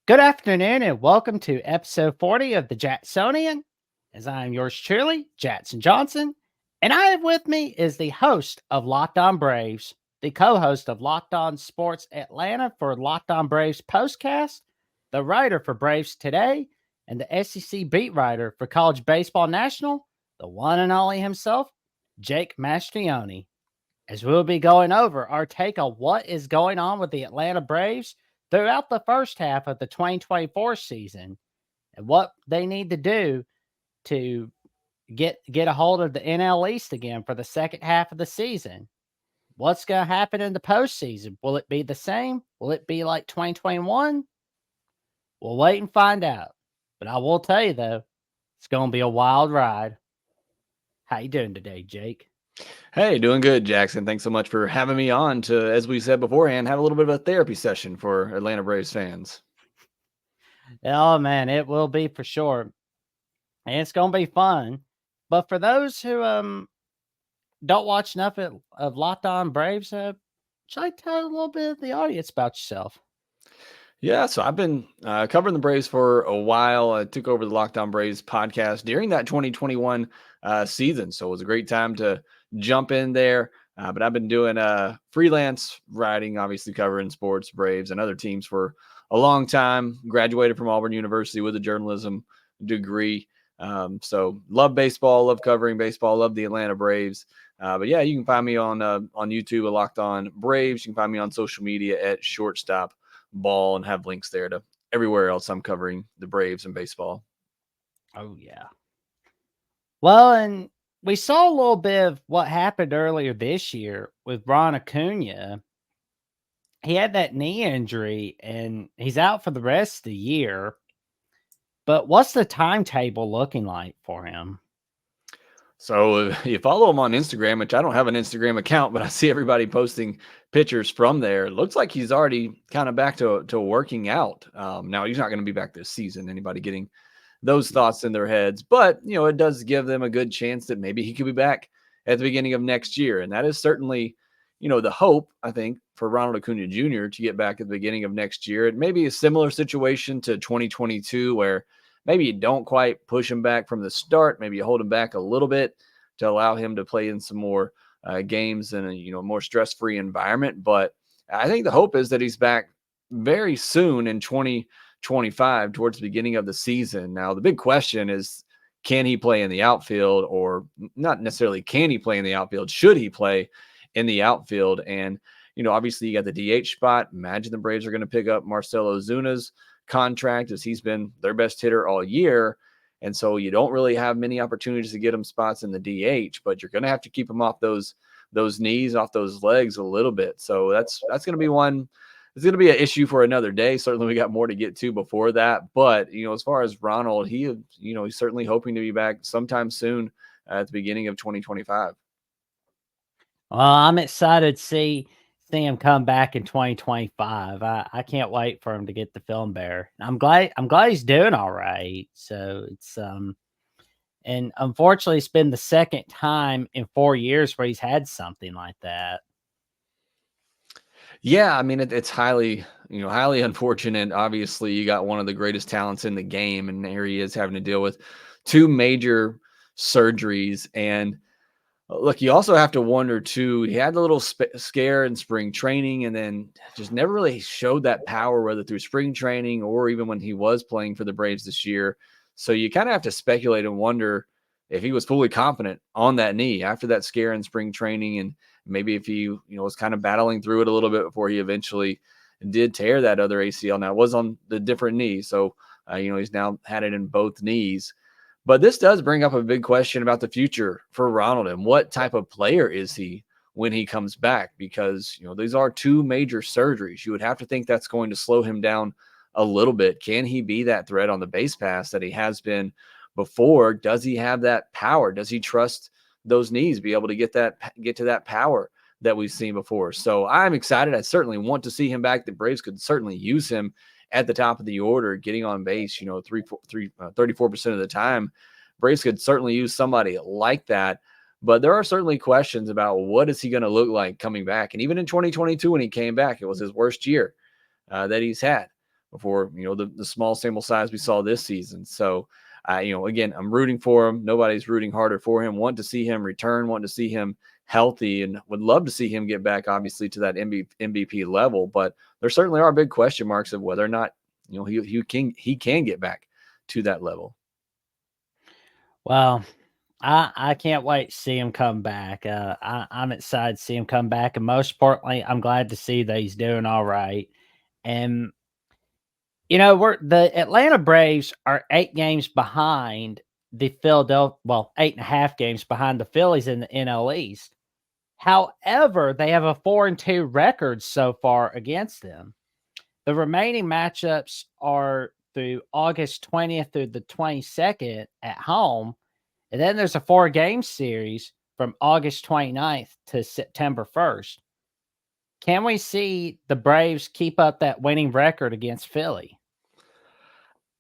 Good afternoon and welcome to episode 40 of the Jacksonian. As I am yours truly, Jackson Johnson, and I have with me is the host of Locked On Braves, the co-host of Locked On Sports Atlanta for Locked On Braves Postcast, the writer for Braves Today, and the SEC beat writer for College Baseball National, the one and only himself, Jake Mastroianni. As we'll be going over our take on what is going on with the Atlanta Braves throughout the first half of the 2024 season and what they need to do to get a hold of the NL East again for the second half of the season. What's going to happen in the postseason? Will it be the same? Will it be like 2021? We'll wait and find out. But I will tell you though, it's going to be a wild ride. How you doing today, Jake? Hey, doing good, Jackson. Thanks so much for having me on to, as we said beforehand, have a little bit of a therapy session for Atlanta Braves fans. Oh man, it will be for sure. And it's going to be fun. But for those who don't watch enough of Locked On Braves, should I tell a little bit of the audience about yourself? Yeah, so I've been covering the Braves for a while. I took over the Lockdown Braves podcast during that 2021 season, so it was a great time to jump in there. But I've been doing freelance writing, obviously covering sports, Braves, and other teams for a long time. Graduated from Auburn University with a journalism degree. So love baseball, love covering baseball, love the Atlanta Braves. But yeah, you can find me on YouTube at Locked On Braves. You can find me on social media at Shortstop Ball and have links there to everywhere else I'm covering the Braves and baseball. Oh, yeah. Well, and we saw a little bit of what happened earlier this year with Ron Acuna. He had that knee injury and he's out for the rest of the year. But what's the timetable looking like for him? So if you follow him on Instagram, which I don't have an Instagram account, but I see everybody posting pictures from there. It looks like he's already kind of back to working out. Now he's not going to be back this season. Anybody getting those thoughts in their heads, but it does give them a good chance that maybe he could be back at the beginning of next year, and that is certainly the hope, I think, for Ronald Acuna Jr. to get back at the beginning of next year. It may be a similar situation to 2022 where maybe you don't quite push him back from the start. Maybe you hold him back a little bit to allow him to play in some more games in a more stress-free environment. But I think the hope is that he's back very soon in 2025 towards the beginning of the season. Now, the big question is, can he play in the outfield, or not necessarily can he play in the outfield? Should he play in the outfield? And, obviously you got the DH spot. Imagine the Braves are going to pick up Marcell Ozuna's contract, as he's been their best hitter all year. And so you don't really have many opportunities to get him spots in the DH, but you're going to have to keep him off those knees, off those legs a little bit. So that's going to be one. It's going to be an issue for another day. Certainly we got more to get to before that. But, as far as Ronald, he's certainly hoping to be back sometime soon at the beginning of 2025. Well, I'm excited to see him come back in 2025. I can't wait for him to get the film bear. I'm glad he's doing all right. So it's and unfortunately it's been the second time in 4 years where he's had something like that. Yeah, I mean it's highly unfortunate. Obviously, you got one of the greatest talents in the game, and here he is having to deal with two major surgeries. And look, you also have to wonder too. He had a little scare in spring training, and then just never really showed that power, whether through spring training or even when he was playing for the Braves this year. So you kind of have to speculate and wonder if he was fully confident on that knee after that scare in spring training, and maybe if he was kind of battling through it a little bit before he eventually did tear that other ACL. Now it was on the different knee, so he's now had it in both knees. But this does bring up a big question about the future for Ronald and what type of player is he when he comes back, because these are two major surgeries. You would have to think that's going to slow him down a little bit. Can he be that threat on the base pass that he has been before? Does he have that power? Does he trust those knees be able to get to that power that we've seen before? So I'm excited. I certainly want to see him back. The Braves could certainly use him at the top of the order, getting on base, 34% of the time. Braves could certainly use somebody like that. But there are certainly questions about what is he going to look like coming back. And even in 2022, when he came back, it was his worst year that he's had. before, the small sample size we saw this season. So, again, I'm rooting for him. Nobody's rooting harder for him. Want to see him return, want to see him healthy, and would love to see him get back, obviously, to that MVP level. But there certainly are big question marks of whether or not, he can get back to that level. Well, I can't wait to see him come back. I'm excited to see him come back, and most importantly, I'm glad to see that he's doing all right. And we're the Atlanta Braves are 8 games behind the Philadelphia, well, 8.5 games behind the Phillies in the NL East. However, they have a 4-2 record so far against them. The remaining matchups are through August 20th through the 22nd at home. And then there's a 4-game series from August 29th to September 1st. Can we see the Braves keep up that winning record against Philly?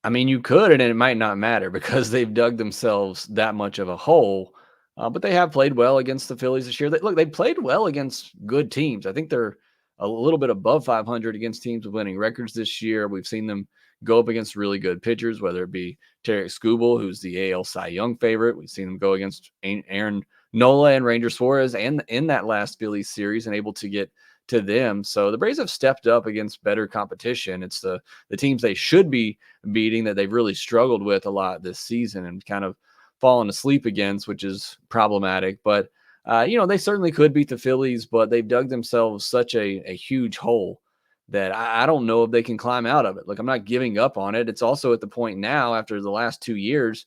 I mean, you could, and it might not matter because they've dug themselves that much of a hole. But they have played well against the Phillies this year. They played well against good teams. I think they're a little bit above 500 against teams with winning records this year. We've seen them go up against really good pitchers, whether it be Tarek Skubal, who's the AL Cy Young favorite. We've seen them go against Aaron Nola and Ranger Suarez, and in that last Phillies series, and able to get to them. So the Braves have stepped up against better competition. It's the teams they should be beating that they've really struggled with a lot this season and kind of fallen asleep against, which is problematic. But they certainly could beat the Phillies, but they've dug themselves such a huge hole that I don't know if they can climb out of it. Like, I'm not giving up on it. It's also at the point now, after the last 2 years,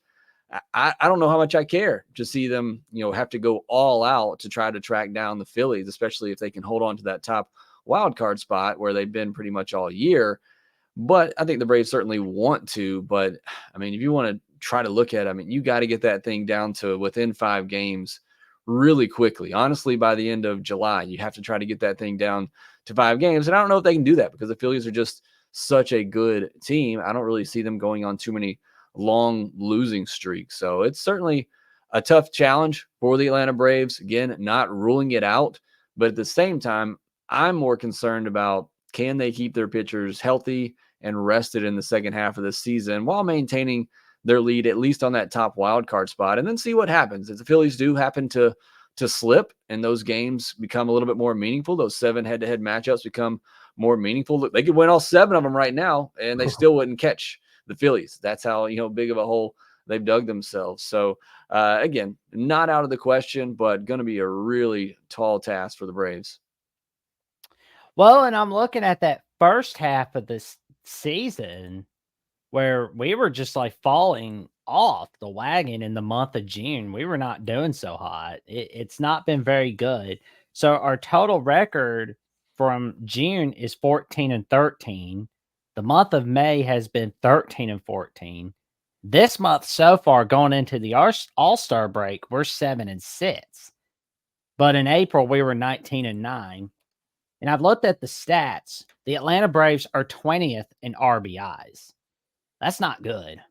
I don't know how much I care to see them, have to go all out to try to track down the Phillies, especially if they can hold on to that top wild card spot where they've been pretty much all year. But I think the Braves certainly want to. But I mean, if you want to try to look at it, I mean, you got to get that thing down to within 5 games really quickly. Honestly, by the end of July, you have to try to get that thing down to 5 games. And I don't know if they can do that because the Phillies are just such a good team. I don't really see them going on too many long losing streaks. So it's certainly a tough challenge for the Atlanta Braves. Again, not ruling it out, but at the same time, I'm more concerned about, can they keep their pitchers healthy and rested in the second half of the season while maintaining their lead, at least on that top wild card spot, and then see what happens. If the Phillies do happen to slip and those games become a little bit more meaningful, those 7 head-to-head matchups become more meaningful. They could win all 7 of them right now, and they still wouldn't catch the Phillies. That's how big of a hole they've dug themselves. So again, not out of the question, but going to be a really tall task for the Braves. Well, and I'm looking at that first half of this season where we were just like falling off the wagon in the month of June. We were not doing so hot. It's not been very good. So our total record from June is 14-13. The month of May has been 13-14. This month so far, going into the All-Star break, we're 7-6. But in April, we were 19-9. And I've looked at the stats. The Atlanta Braves are 20th in RBIs. That's not good.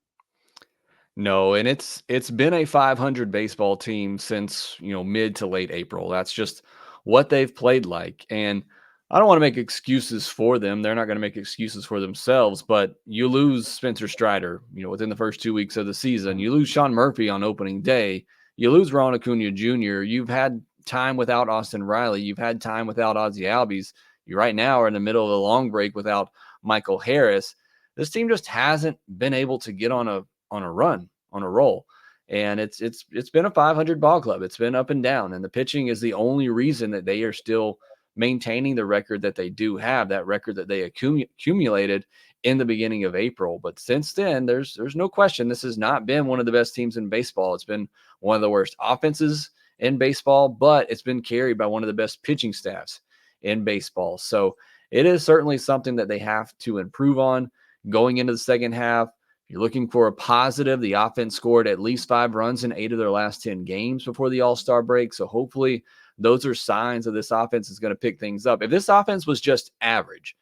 No, and it's been a 500 baseball team since, mid to late April. That's just what they've played like. And I don't want to make excuses for them. They're not going to make excuses for themselves, but you lose Spencer Strider, within the first 2 weeks of the season. You lose Sean Murphy on opening day. You lose Ron Acuna Jr. You've had time without Austin Riley. You've had time without Ozzie Albies. You right now are in the middle of a long break without Michael Harris. This team just hasn't been able to get on a run, on a roll. And it's been a 500 ball club. It's been up and down. And the pitching is the only reason that they are still maintaining the record that they do have, that record that they accumulated in the beginning of April. But since then, there's no question this has not been one of the best teams in baseball. It's been one of the worst offenses in baseball, but it's been carried by one of the best pitching staffs in baseball. So it is certainly something that they have to improve on going into the second half. You're looking for a positive. The offense scored at least 5 runs in 8 of their last 10 games before the All-Star break. So hopefully those are signs that this offense is going to pick things up. If this offense was just average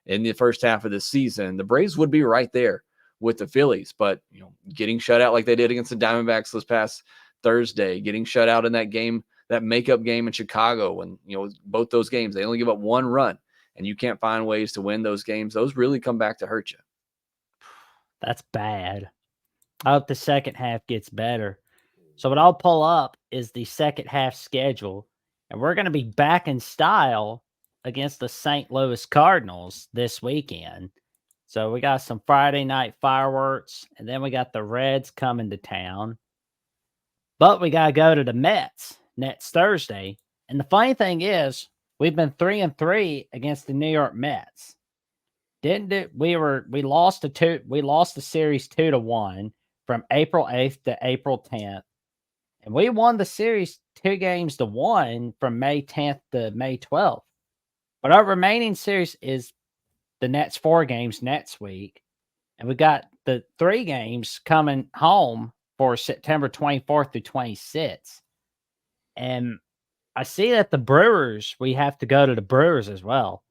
in the first half of the season, the Braves would be right there with the Phillies. But, getting shut out like they did against the Diamondbacks this past Thursday, getting shut out in that game, that makeup game in Chicago, when, both those games, they only give up 1 run. and you can't find ways to win those games, those really come back to hurt you. That's bad. I hope the second half gets better. So what I'll pull up is the second half schedule, and we're going to be back in style against the St. Louis Cardinals this weekend. So we got some Friday night fireworks, and then we got the Reds coming to town. But we got to go to the Mets next Thursday. And the funny thing is, we've been 3-3 against the New York Mets. Didn't it? We lost the series 2-1 from April 8th to April 10th. And we won the series 2-1 from May 10th to May 12th. But our remaining series is the next 4 games next week. And we got the 3 games coming home for September 24th through 26th. And I see that the Brewers, we have to go to the Brewers as well.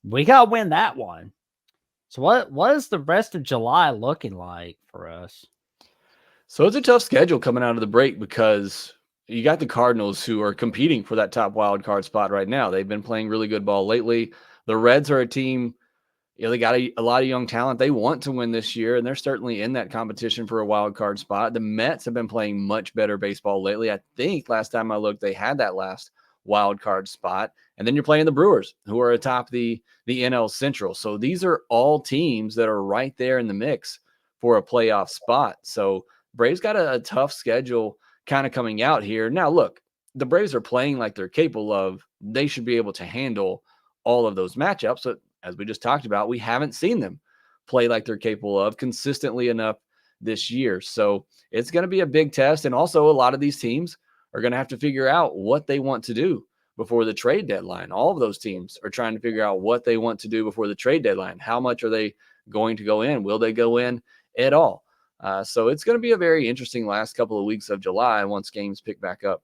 We got to win that one. So what is the rest of July looking like for us? So it's a tough schedule coming out of the break because you got the Cardinals who are competing for that top wild card spot right now. They've been playing really good ball lately. The Reds are a team, they got a lot of young talent. They want to win this year, and they're certainly in that competition for a wild card spot. The Mets have been playing much better baseball lately. I think last time I looked, they had that last wild card spot. And then you're playing the Brewers, who are atop the NL Central. So these are all teams that are right there in the mix for a playoff spot. So Braves got a tough schedule kind of coming out here. Now, look, the Braves are playing like they're capable of. They should be able to handle all of those matchups. But as we just talked about, we haven't seen them play like they're capable of consistently enough this year. So it's going to be a big test. And also, a lot of these teams are going to have to figure out what they want to do before the trade deadline. All of those teams are trying to figure out what they want to do before the trade deadline. How much are they going to go in? Will they go in at all? So it's going to be a very interesting last couple of weeks of July once games pick back up.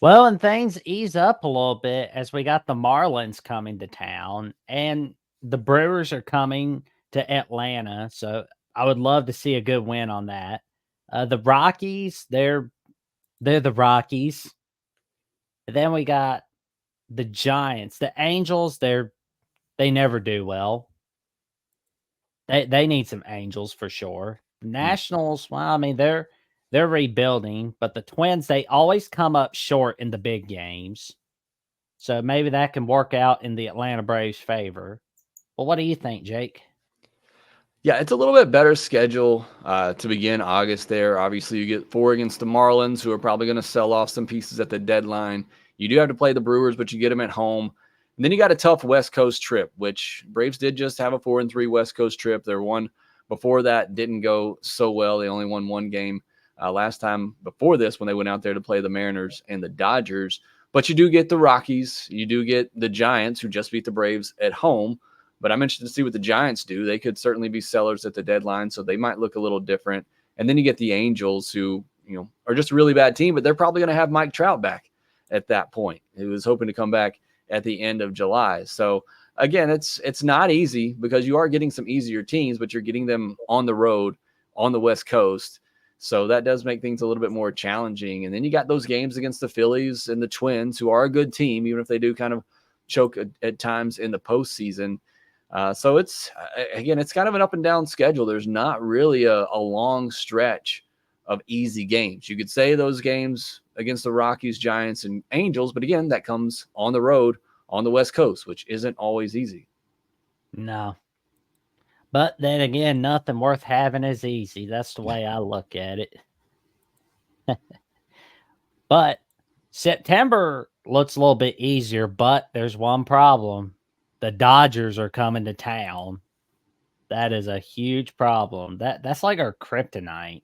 Well, and things ease up a little bit as we got the Marlins coming to town and the Brewers are coming to Atlanta. So I would love to see a good win on that. The Rockies, they're the Rockies. And then we got the Giants, the Angels. They never do well. They need some Angels for sure. Nationals, well, I mean they're rebuilding, but the Twins, they always come up short in the big games. So maybe that can work out in the Atlanta Braves' favor. Well, what do you think, Jake? Yeah, it's a little bit better schedule to begin August there. Obviously, you get 4 against the Marlins, who are probably going to sell off some pieces at the deadline. You do have to play the Brewers, but you get them at home. And then you got a tough West Coast trip, which Braves did just have a 4-3 West Coast trip. Their one before that didn't go so well. They only won 1 game last time before this when they went out there to play the Mariners and the Dodgers. But you do get the Rockies. You do get the Giants, who just beat the Braves at home. But I'm interested to see what the Giants do. They could certainly be sellers at the deadline, so they might look a little different. And then you get the Angels, who are just a really bad team, but they're probably going to have Mike Trout back at that point, who was hoping to come back at the end of July. So again, it's not easy because you are getting some easier teams, but you're getting them on the road on the West Coast. So that does make things a little bit more challenging. And then you got those games against the Phillies and the Twins, who are a good team, even if they do kind of choke at times in the postseason. So it's kind of an up and down schedule. There's not really a long stretch of easy games. You could say those games against the Rockies, Giants, and Angels, but again, that comes on the road on the West Coast, which isn't always easy. No. But then again, nothing worth having is easy. That's the way I look at it. But September looks a little bit easier, but there's one problem. The Dodgers are coming to town. That is a huge problem. That's like our kryptonite.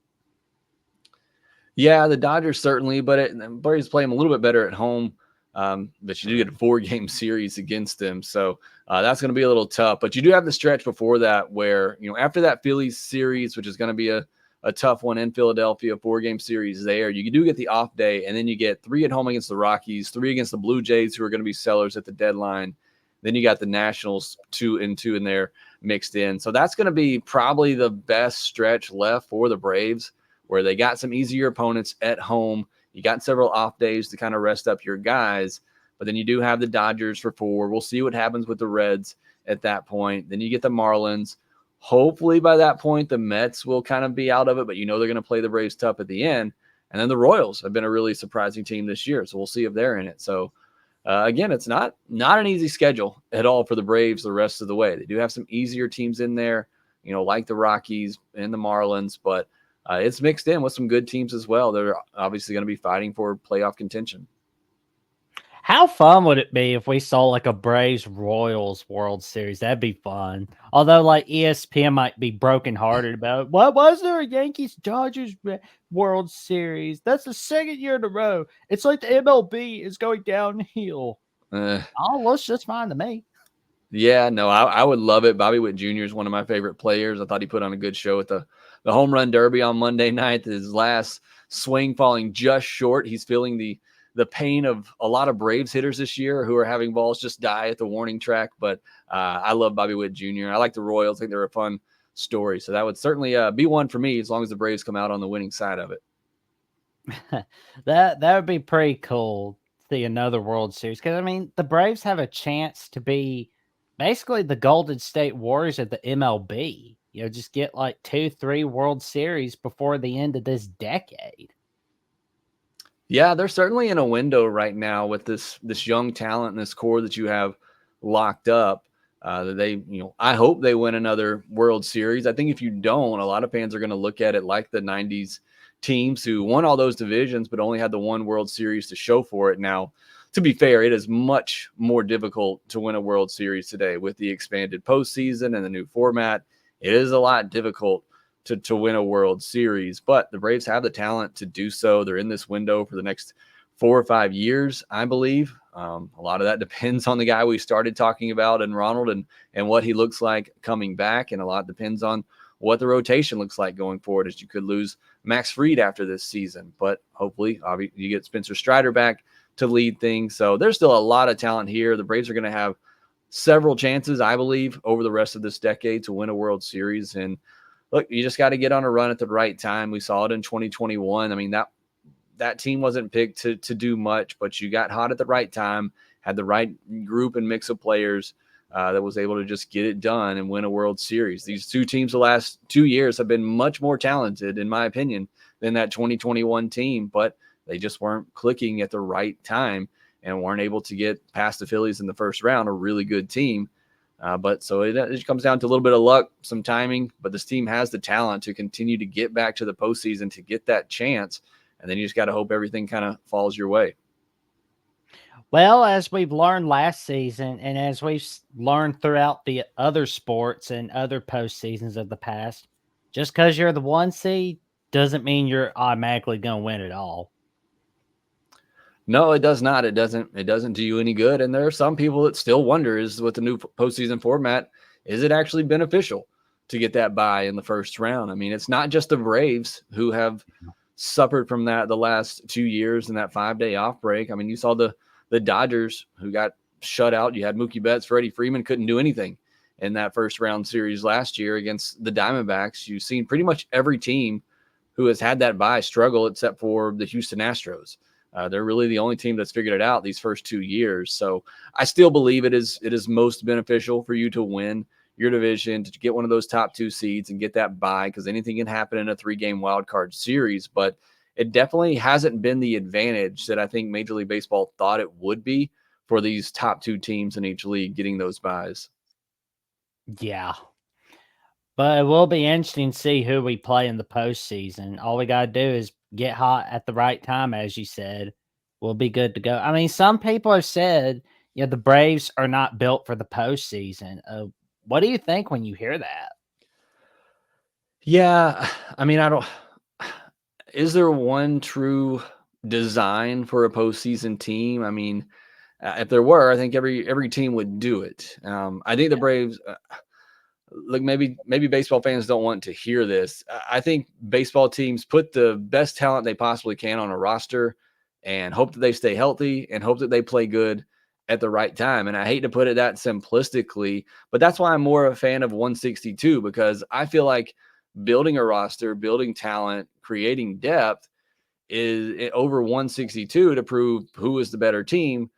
Yeah, the Dodgers certainly, but Braves play them a little bit better at home. But you do get a 4-game series against them, so that's going to be a little tough. But you do have the stretch before that where after that Phillies series, which is going to be a tough one in Philadelphia, 4-game series there. You do get the off day, and then you get 3 at home against the Rockies, 3 against the Blue Jays, who are going to be sellers at the deadline. Then you got the Nationals 2-2 in there mixed in. So that's going to be probably the best stretch left for the Braves, where they got some easier opponents at home. You got several off days to kind of rest up your guys. But then you do have the Dodgers for 4. We'll see what happens with the Reds at that point. Then you get the Marlins. Hopefully by that point, the Mets will kind of be out of it, but they're going to play the Braves tough at the end. And then the Royals have been a really surprising team this year. So we'll see if they're in it. So again, it's not an easy schedule at all for the Braves the rest of the way. They do have some easier teams in there, like the Rockies and the Marlins, but it's mixed in with some good teams as well. They're obviously going to be fighting for playoff contention. How fun would it be if we saw like a Braves Royals World Series? That'd be fun. Although like ESPN might be brokenhearted about what was there a Yankees Dodgers World Series? That's the second year in a row. It's like the MLB is going downhill. Oh, well, it's just fine to me. Yeah, no, I would love it. Bobby Witt Jr. is one of my favorite players. I thought he put on a good show at the home run derby on Monday night. His last swing falling just short. He's feeling the pain of a lot of Braves hitters this year who are having balls just die at the warning track. But I love Bobby Witt Jr. I like the Royals. I think they're a fun story. So that would certainly be one for me as long as the Braves come out on the winning side of it. that would be pretty cool. See another World Series, because I mean the Braves have a chance to be basically the Golden State Warriors of the MLB. Just get like 2-3 World Series before the end of this decade. Yeah, they're certainly in a window right now with this young talent and this core that you have locked up. That they, I hope they win another World Series. I think if you don't, a lot of fans are going to look at it like the '90s teams who won all those divisions but only had the one World Series to show for it. Now, to be fair, it is much more difficult to win a World Series today with the expanded postseason and the new format. It is a lot difficult to win a World Series, but the Braves have the talent to do so. They're in this window for the next 4 or 5 years, I believe. A lot of that depends on the guy we started talking about in Ronald and what he looks like coming back, and a lot depends on what the rotation looks like going forward, as you could lose Max Fried after this season. But hopefully, obviously, you get Spencer Strider back to lead things. So there's still a lot of talent here. The Braves are going to have several chances, I believe, over the rest of this decade to win a World Series. And look, you just got to get on a run at the right time. We saw it in 2021. I mean, that team wasn't picked to do much, but you got hot at the right time, had the right group and mix of players that was able to just get it done and win a World Series. These two teams the last 2 years have been much more talented, in my opinion, than that 2021 team, but they just weren't clicking at the right time and weren't able to get past the Phillies in the first round, a really good team. But so it comes down to a little bit of luck, some timing, but this team has the talent to continue to get back to the postseason, to get that chance. And then you just got to hope everything kind of falls your way. Well, as we've learned last season, and as we've learned throughout the other sports and other postseasons of the past, just because you're the 1 seed doesn't mean you're automatically going to win it all. No, it does not. It doesn't do you any good. And there are some people that still wonder, is with the new postseason format, is it actually beneficial to get that bye in the first round? I mean, it's not just the Braves who have suffered from that the last 2 years and that 5-day off break. I mean, you saw the Dodgers who got shut out. You had Mookie Betts, Freddie Freeman couldn't do anything in that first round series last year against the Diamondbacks. You've seen pretty much every team who has had that bye struggle except for the Houston Astros. They're really the only team that's figured it out these first 2 years. So I still believe it is most beneficial for you to win your division, to get one of those top 2 seeds and get that bye, because anything can happen in a 3-game wild card series. But it definitely hasn't been the advantage that I think Major League Baseball thought it would be for these top 2 teams in each league getting those byes. Yeah. But it will be interesting to see who we play in the postseason. All we got to do is get hot at the right time, as you said. We'll be good to go. I mean, some people have said, the Braves are not built for the postseason. What do you think when you hear that? Yeah, I mean, is there one true design for a postseason team? I mean, if there were, I think every team would do it. I think the Braves. Look, maybe baseball fans don't want to hear this. I think baseball teams put the best talent they possibly can on a roster and hope that they stay healthy and hope that they play good at the right time. And I hate to put it that simplistically, but that's why I'm more a fan of 162, because I feel like building a roster, building talent, creating depth is over 162 to prove who is the better team.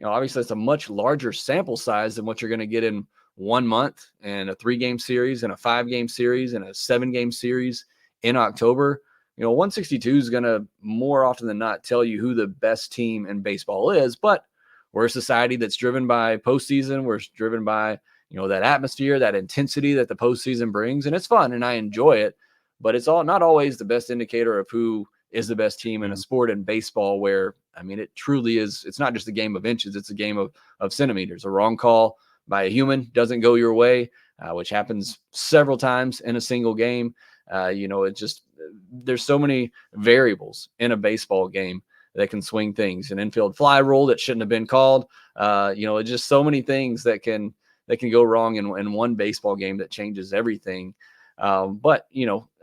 Obviously it's a much larger sample size than what you're going to get in 1 month and a 3-game series and a 5-game series and a 7-game series in October. 162 is going to more often than not tell you who the best team in baseball is, but we're a society that's driven by postseason. We're driven by, that atmosphere, that intensity that the postseason brings, and it's fun and I enjoy it, but it's not always the best indicator of who is the best team in a sport in baseball where, it truly is. It's not just a game of inches. It's a game of centimeters. A wrong call by a human doesn't go your way, which happens several times in a single game. There's so many variables in a baseball game that can swing things. An infield fly rule that shouldn't have been called. Just so many things that can go wrong in one baseball game that changes everything. But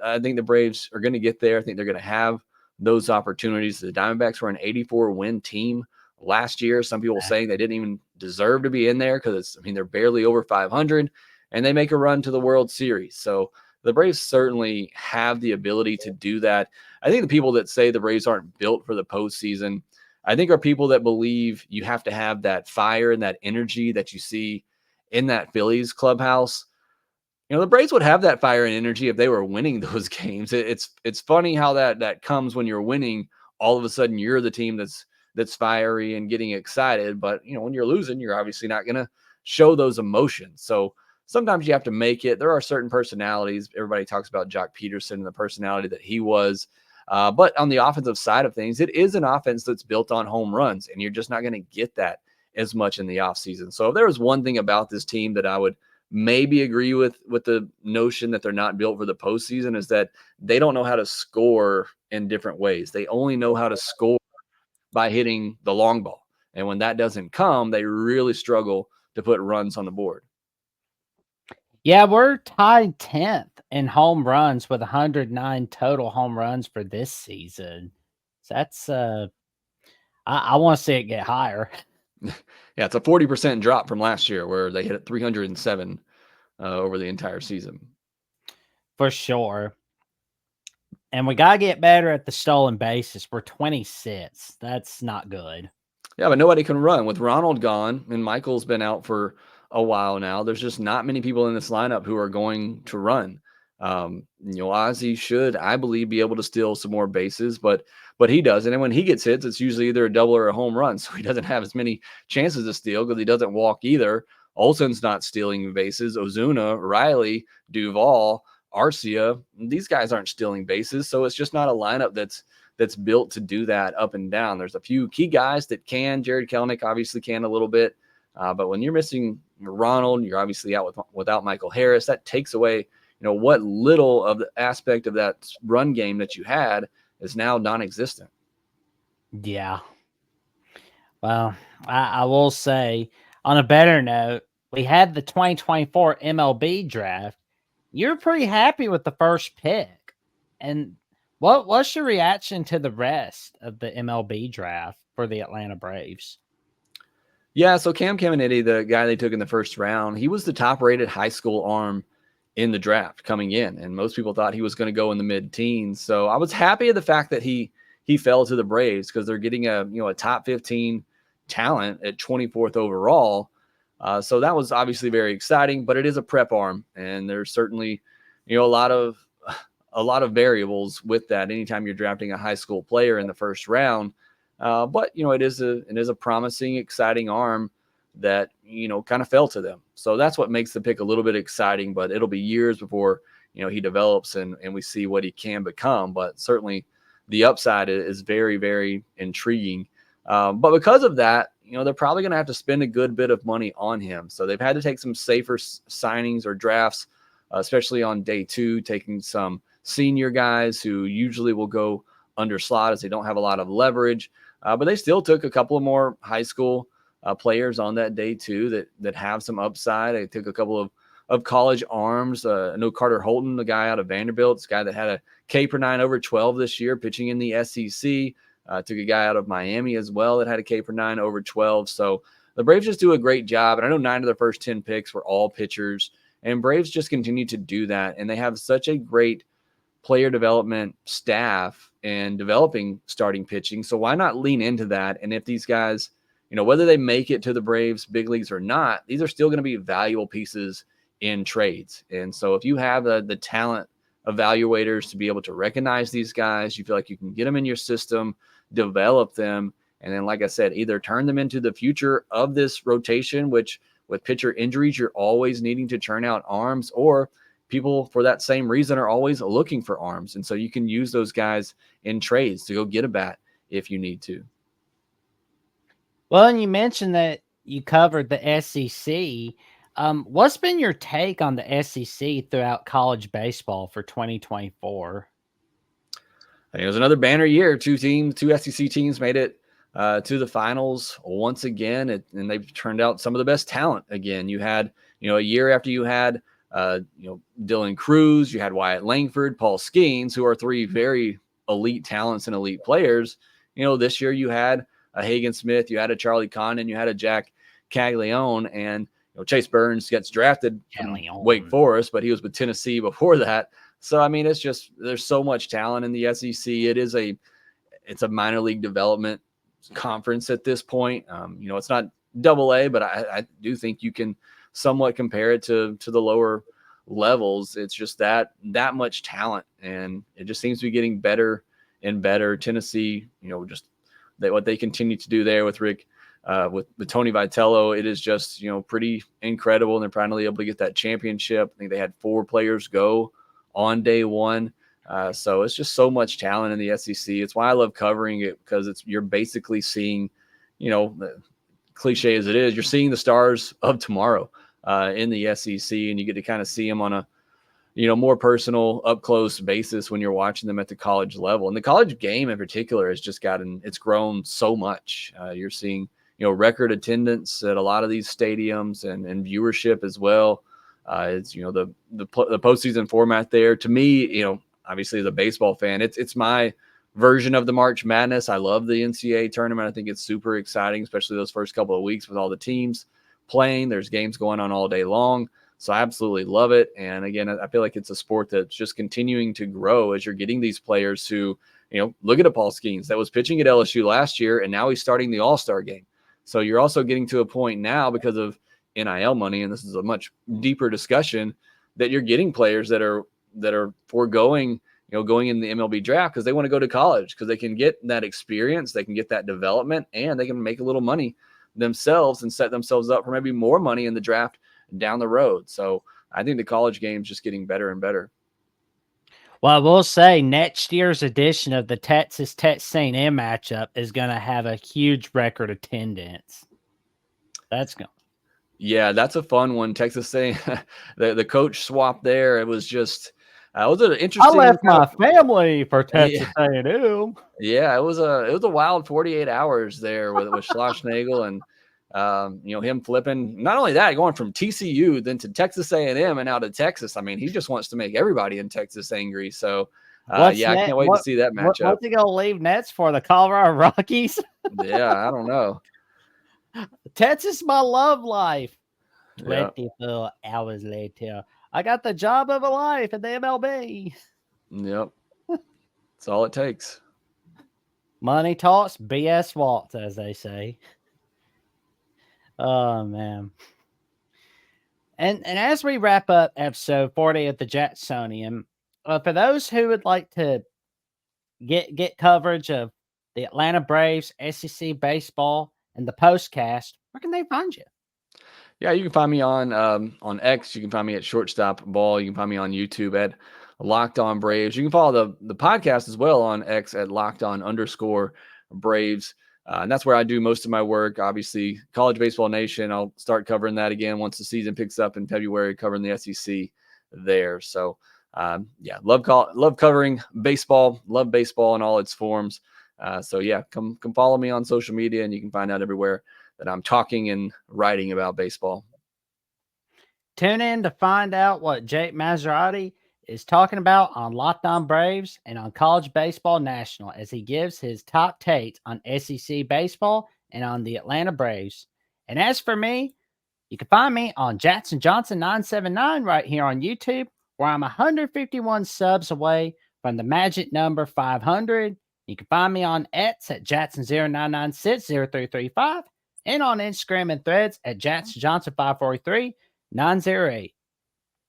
I think the Braves are going to get there. I think they're going to have those opportunities. The Diamondbacks were an 84-win team last year. Some people saying they didn't even deserve to be in there because they're barely over 500, and they make a run to the World Series. So the Braves certainly have the ability to do that. I think the people that say the Braves aren't built for the postseason, I think are people that believe you have to have that fire and that energy that you see in that Phillies clubhouse. The Braves would have that fire and energy if they were winning those games. It's funny how that comes when you're winning. All of a sudden, you're the team that's fiery and getting excited. But when you're losing, you're obviously not going to show those emotions. So sometimes you have to make it. There are certain personalities. Everybody talks about Jock Peterson and the personality that he was. But on the offensive side of things, it is an offense that's built on home runs, and you're just not going to get that as much in the offseason. So if there was one thing about this team that I would maybe agree with the notion that they're not built for the postseason, is that they don't know how to score in different ways. They only know how to score by hitting the long ball. And when that doesn't come, they really struggle to put runs on the board. Yeah, we're tied 10th in home runs with 109 total home runs for this season. So that's I want to see it get higher. Yeah, it's a 40% drop from last year where they hit 307 over the entire season. For sure. And we got to get better at the stolen bases. We're 26th. That's not good. Yeah, but nobody can run. With Ronald gone and Michael's been out for a while now, there's just not many people in this lineup who are going to run. Ozzie should, I believe, be able to steal some more bases, but he doesn't. And when he gets hits, it's usually either a double or a home run. So he doesn't have as many chances to steal because he doesn't walk either. Olson's not stealing bases. Ozuna, Riley, Duvall, Arcia, these guys aren't stealing bases. So it's just not a lineup that's built to do that up and down. There's a few key guys that can. Jared Kelenic obviously can a little bit. But when you're missing Ronald, you're obviously out without Michael Harris. That takes away, what little of the aspect of that run game that you had is now non-existent. Yeah. Well, I will say, on a better note, we had the 2024 MLB draft. You're pretty happy with the first pick. And what's your reaction to the rest of the MLB draft for the Atlanta Braves? Yeah, so Cam Caminiti, the guy they took in the first round, he was the top-rated high school arm in the draft coming in, and most people thought he was going to go in the mid-teens. So I was happy at the fact that he fell to the Braves because they're getting a top 15 talent at 24th overall. So that was obviously very exciting, but it is a prep arm, and there's certainly a lot of variables with that. Anytime you're drafting a high school player in the first round, but it is a promising, exciting arm that kind of fell to them. So that's what makes the pick a little bit exciting, but it'll be years before he develops and we see what he can become. But certainly the upside is very, very intriguing. But because of that, they're probably going to have to spend a good bit of money on him. So they've had to take some safer signings or drafts, especially on day 2, taking some senior guys who usually will go under slot as they don't have a lot of leverage. But they still took a couple of more high school players on that day too that have some upside. They took a couple of college arms. I know Carter Holton, the guy out of Vanderbilt, this guy that had a K per 9 over 12 this year, pitching in the SEC. Took a guy out of Miami as well that had a K per 9 over 12. So the Braves just do a great job. And I know 9 of their first 10 picks were all pitchers. And Braves just continue to do that. And they have such a great player development staff and developing starting pitching. So why not lean into that? And if these guys, whether they make it to the Braves big leagues or not, these are still going to be valuable pieces in trades. And so if you have the talent evaluators to be able to recognize these guys, you feel like you can get them in your system, develop them, and then, like I said, either turn them into the future of this rotation, which with pitcher injuries, you're always needing to churn out arms, or people for that same reason are always looking for arms. And so you can use those guys in trades to go get a bat if you need to. Well, and you mentioned that you covered the SEC. What's been your take on the SEC throughout college baseball for 2024? I think it was another banner year. Two SEC teams made it to the finals once again, and they've turned out some of the best talent again. You had, a year after you had, Dylan Cruz, you had Wyatt Langford, Paul Skeens, who are three very elite talents and elite players. This year you had a Hagen Smith, you had a Charlie Condon, you had a Jack Caglione, and Chase Burns gets drafted from Wake Forest, but he was with Tennessee before that. So, I mean, it's just, there's so much talent in the SEC. It's a minor league development conference at this point. It's not AA, but I do think you can somewhat compare it to the lower levels. It's just that much talent, and it just seems to be getting better and better. Tennessee, just what they continue to do there with Rick, with Tony Vitello, it is just, pretty incredible. And they're finally able to get that championship. I think they had 4 players go on day one. So it's just so much talent in the SEC. It's why I love covering it, because you're basically seeing, cliche as it is, you're seeing the stars of tomorrow in the SEC, and you get to kind of see them on a, more personal, up close basis when you're watching them at the college level. And the college game in particular has just it's grown so much. You're seeing, record attendance at a lot of these stadiums and viewership as well. It's, the postseason format there. To me, obviously as a baseball fan, it's my version of the March Madness. I love the NCAA tournament. I think it's super exciting, especially those first couple of weeks with all the teams playing. There's games going on all day long. So I absolutely love it. And again, I feel like it's a sport that's just continuing to grow as you're getting these players who, look at a Paul Skeens that was pitching at LSU last year, and now he's starting the All-Star game. So you're also getting to a point now, because of NIL money, and this is a much deeper discussion, that you're getting players that are foregoing, going in the MLB draft because they want to go to college, because they can get that experience, they can get that development, and they can make a little money themselves and set themselves up for maybe more money in the draft down the road. So I think the college game is just getting better and better. Well, I will say next year's edition of the Texas A&M matchup is going to have a huge record attendance. That's a fun one. Texas saying the coach swap there. It was just it was an interesting. I left my family for Texas A&M. Yeah, it was a wild 48 hours there with Schlossnagle and him flipping. Not only that, going from TCU then to Texas A&M and now to Texas. I mean, he just wants to make everybody in Texas angry. So I can't wait to see that matchup. What's he gonna leave Nets for, the Colorado Rockies? Yeah, I don't know. Texas, my love life. Yeah. 24 hours later, I got the job of a life in the MLB. Yep. That's all it takes. Money talks, BS walks, as they say. Oh, man. And as we wrap up episode 40 of the Jacksonian, for those who would like to get coverage of the Atlanta Braves, SEC baseball, and the Postcast, where can they find you? Yeah, you can find me on X. You can find me at Shortstop Ball. You can find me on YouTube at Locked On Braves. You can follow the podcast as well on X at _Braves. And that's where I do most of my work. Obviously, College Baseball Nation, I'll start covering that again once the season picks up in February, covering the SEC there. So, love covering baseball, love baseball in all its forms. Come follow me on social media, and you can find out everywhere that I'm talking and writing about baseball. Tune in to find out what Jake Mastroianni is talking about on Locked On Braves and on College Baseball National, as he gives his top takes on SEC baseball and on the Atlanta Braves. And as for me, you can find me on Jackson Johnson 979 right here on YouTube, where I'm 151 subs away from the magic number 500. You can find me on X at Jackson09960335. and on Instagram and Threads at Jackson Johnson 543 908.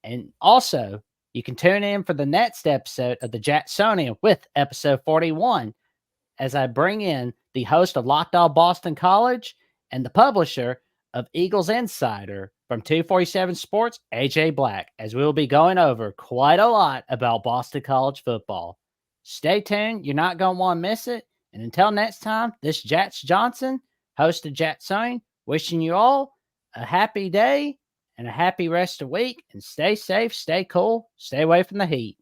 And also, you can tune in for the next episode of the Jacksonian with episode 41, as I bring in the host of Locked On Boston College and the publisher of Eagles Insider from 247 Sports, AJ Black, as we will be going over quite a lot about Boston College football. Stay tuned. You're not going to want to miss it. And until next time, this is Jats Johnson, host of Jacksonian, wishing you all a happy day and a happy rest of the week. And stay safe, stay cool, stay away from the heat.